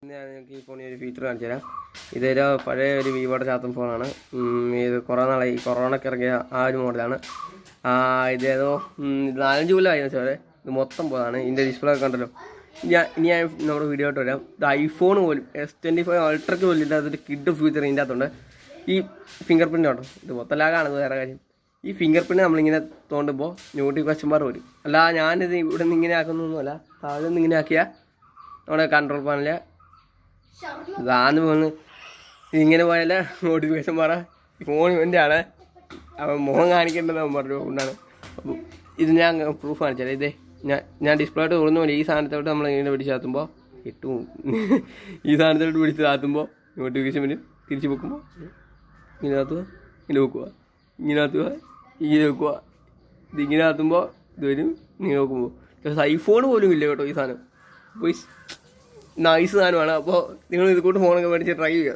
ഇന്ന് ഞാൻ നിങ്ങൾക്ക് ഈ ഫോണിൽ ഒരു ഫീച്ചർ കാണിച്ചു തരാം. ഇതൊരു പഴയ ഒരു വിവോയുടെ ചാത്തൻ ഫോണാണ്. ഇത് കുറേ നാളായി കൊറോണയ്ക്ക് ഇറങ്ങിയ ആ ഒരു മോഡലാണ്. ഇതേതോ 4-5 കൊല്ലമായി സാറേ. ഇത് മൊത്തം പോയതാണ്. ഇതിൻ്റെ ഡിസ്പ്ലേ ഒക്കെ കണ്ടല്ലോ. ഇനി ഞാൻ നമ്മുടെ വീഡിയോ ആയിട്ട് വരാം. ഇത് ഐഫോൺ പോലും S25 അൾട്രയ്ക്ക് പോലും ഇല്ലാത്തൊരു കിഡ് ഫ്യൂച്ചർ ഇതിൻ്റെ അകത്തുണ്ട്. ഈ ഫിംഗർ പ്രിൻ്റ് ഉണ്ടോ, ഇത് മൊത്തം ലാഗാണ് വേറെ കാര്യം. ഈ ഫിംഗർ പ്രിൻ്റ് നമ്മളിങ്ങനെ തോണ്ടുമ്പോൾ നോട്ടിഫിക്കേഷൻ ബാർ വരും. അല്ല ഞാനിത് ഇവിടെ നിന്ന് ഇങ്ങനെ ആക്കുന്നൊന്നുമല്ല, താഴെ നിന്ന് ഇങ്ങനെ ആക്കിയാൽ നമ്മുടെ കൺട്രോൾ പാനല് ഇതാന്ന് പോന്ന് ഇങ്ങനെ പോയാലേ നോട്ടിഫിക്കേഷൻ പറ ഫോൺ ഇവൻ്റെ ആണ്. അവൻ മുഖം കാണിക്കേണ്ടത് അവൻ പറഞ്ഞു കൊണ്ടാണ്. അപ്പം ഇത് ഞാൻ പ്രൂഫ് കാണിച്ചാലേ. ഇതേ ഞാൻ ഡിസ്പ്ലേ ആയിട്ട് തോന്നുന്ന പോലെ ഈ സാധനത്തോട്ട് നമ്മൾ ഇങ്ങനെ പിടിച്ച് താത്തുമ്പോൾ ഇട്ടും ഈ സാധനത്തോട്ട് പിടിച്ച് താത്തുമ്പോൾ നോട്ടിഫിക്കേഷൻ വരും. തിരിച്ച് വെക്കുമ്പോൾ ഇങ്ങനകത്തുക, ഇങ്ങനെ വെക്കുക, ഇങ്ങനകത്തുക, ഇങ്ങനെ വെക്കുക. ഇതിങ്ങനെ ആത്തുമ്പോൾ ഇത് വരും. ഇങ്ങനെ നോക്കുമ്പോൾ പക്ഷേ ഐഫോൺ പോലും ഇല്ല കേട്ടോ ഈ സാധനം. പോയി നൈസ് സാധനമാണ്. അപ്പോൾ നിങ്ങൾ ഇത് കൂട്ട് ഫോണൊക്കെ മേടിച്ച് ട്രൈ ചെയ്യുക.